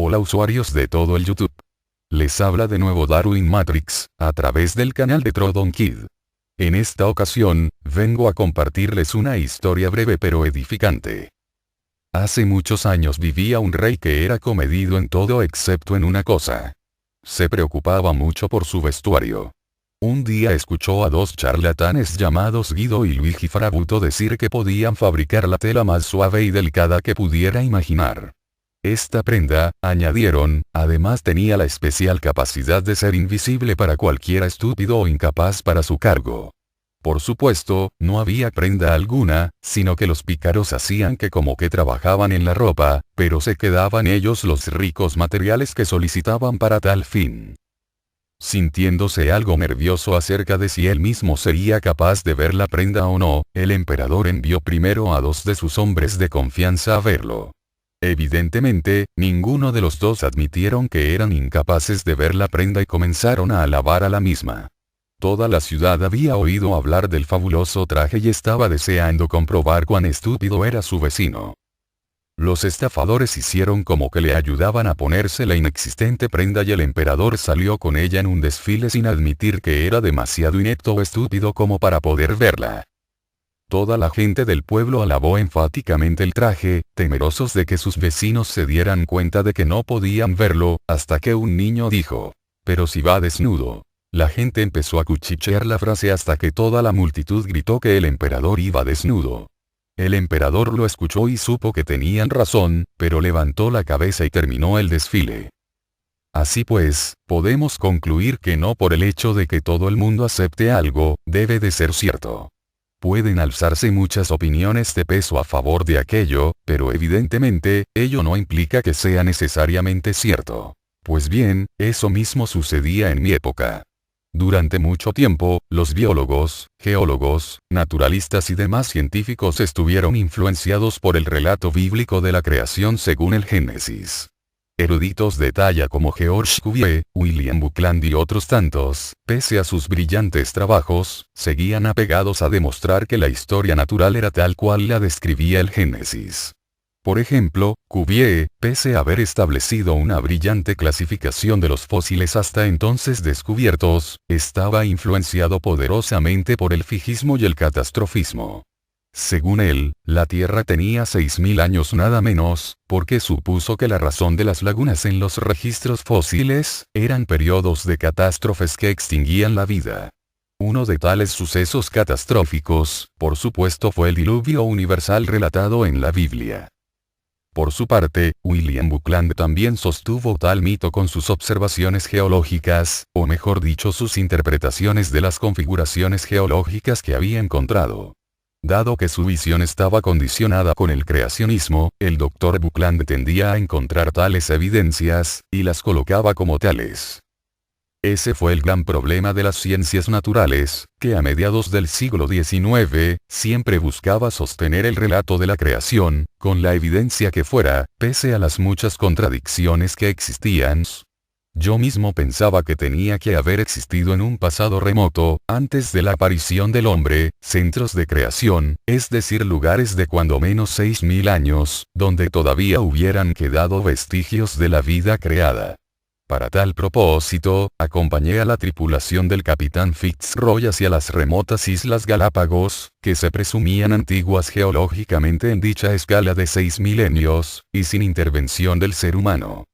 Hola usuarios de todo el YouTube. Les habla de nuevo Darwin Matrix, a través del canal de Trodon Kid. En esta ocasión, vengo a compartirles una historia breve pero edificante. Hace muchos años vivía un rey que era comedido en todo excepto en una cosa. Se preocupaba mucho por su vestuario. Un día escuchó a dos charlatanes llamados Guido y Luigi Farabuto decir que podían fabricar la tela más suave y delicada que pudiera imaginar. Esta prenda, añadieron, además tenía la especial capacidad de ser invisible para cualquiera estúpido o incapaz para su cargo. Por supuesto, no había prenda alguna, sino que los pícaros hacían que como que trabajaban en la ropa, pero se quedaban ellos los ricos materiales que solicitaban para tal fin. Sintiéndose algo nervioso acerca de si él mismo sería capaz de ver la prenda o no, el emperador envió primero a dos de sus hombres de confianza a verlo. Evidentemente, ninguno de los dos admitieron que eran incapaces de ver la prenda y comenzaron a alabar a la misma. Toda la ciudad había oído hablar del fabuloso traje y estaba deseando comprobar cuán estúpido era su vecino. Los estafadores hicieron como que le ayudaban a ponerse la inexistente prenda y el emperador salió con ella en un desfile sin admitir que era demasiado inepto o estúpido como para poder verla. Toda la gente del pueblo alabó enfáticamente el traje, temerosos de que sus vecinos se dieran cuenta de que no podían verlo, hasta que un niño dijo: «Pero si va desnudo». La gente empezó a cuchichear la frase hasta que toda la multitud gritó que el emperador iba desnudo. El emperador lo escuchó y supo que tenían razón, pero levantó la cabeza y terminó el desfile. Así pues, podemos concluir que no por el hecho de que todo el mundo acepte algo, debe de ser cierto. Pueden alzarse muchas opiniones de peso a favor de aquello, pero evidentemente, ello no implica que sea necesariamente cierto. Pues bien, eso mismo sucedía en mi época. Durante mucho tiempo, los biólogos, geólogos, naturalistas y demás científicos estuvieron influenciados por el relato bíblico de la creación según el Génesis. Eruditos de talla como George Cuvier, William Buckland y otros tantos, pese a sus brillantes trabajos, seguían apegados a demostrar que la historia natural era tal cual la describía el Génesis. Por ejemplo, Cuvier, pese a haber establecido una brillante clasificación de los fósiles hasta entonces descubiertos, estaba influenciado poderosamente por el fijismo y el catastrofismo. Según él, la Tierra tenía 6.000 años nada menos, porque supuso que la razón de las lagunas en los registros fósiles, eran periodos de catástrofes que extinguían la vida. Uno de tales sucesos catastróficos, por supuesto fue el diluvio universal relatado en la Biblia. Por su parte, William Buckland también sostuvo tal mito con sus observaciones geológicas, o mejor dicho sus interpretaciones de las configuraciones geológicas que había encontrado. Dado que su visión estaba condicionada con el creacionismo, el Dr. Buckland tendía a encontrar tales evidencias, y las colocaba como tales. Ese fue el gran problema de las ciencias naturales, que a mediados del siglo XIX, siempre buscaba sostener el relato de la creación, con la evidencia que fuera, pese a las muchas contradicciones que existían. Yo mismo pensaba que tenía que haber existido en un pasado remoto, antes de la aparición del hombre, centros de creación, es decir lugares de cuando menos 6.000 años, donde todavía hubieran quedado vestigios de la vida creada. Para tal propósito, acompañé a la tripulación del capitán Fitzroy hacia las remotas Islas Galápagos, que se presumían antiguas geológicamente en dicha escala de 6 milenios, y sin intervención del ser humano.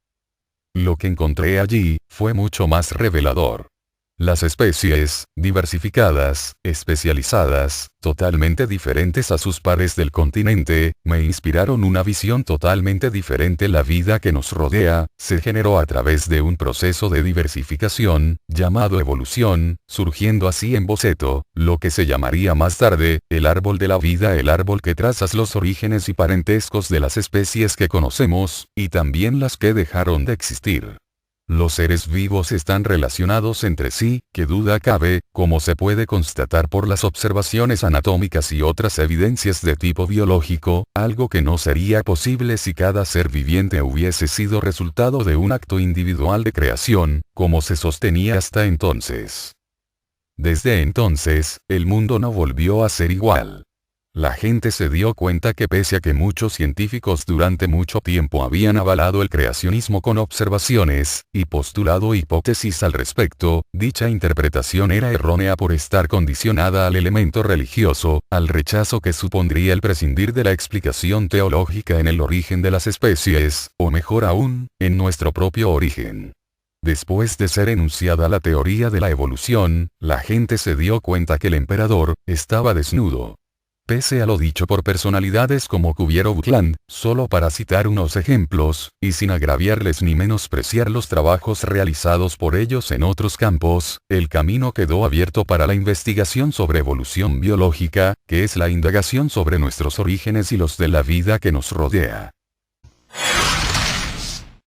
Lo que encontré allí, fue mucho más revelador. Las especies, diversificadas, especializadas, totalmente diferentes a sus pares del continente, me inspiraron una visión totalmente diferente. La vida que nos rodea, se generó a través de un proceso de diversificación, llamado evolución, surgiendo así en boceto, lo que se llamaría más tarde, el árbol de la vida, el árbol que traza los orígenes y parentescos de las especies que conocemos, y también las que dejaron de existir. Los seres vivos están relacionados entre sí, qué duda cabe, como se puede constatar por las observaciones anatómicas y otras evidencias de tipo biológico, algo que no sería posible si cada ser viviente hubiese sido resultado de un acto individual de creación, como se sostenía hasta entonces. Desde entonces, el mundo no volvió a ser igual. La gente se dio cuenta que pese a que muchos científicos durante mucho tiempo habían avalado el creacionismo con observaciones, y postulado hipótesis al respecto, dicha interpretación era errónea por estar condicionada al elemento religioso, al rechazo que supondría el prescindir de la explicación teológica en el origen de las especies, o mejor aún, en nuestro propio origen. Después de ser enunciada la teoría de la evolución, la gente se dio cuenta que el emperador estaba desnudo. Pese a lo dicho por personalidades como Cuvier o Buckland, solo para citar unos ejemplos, y sin agraviarles ni menospreciar los trabajos realizados por ellos en otros campos, el camino quedó abierto para la investigación sobre evolución biológica, que es la indagación sobre nuestros orígenes y los de la vida que nos rodea.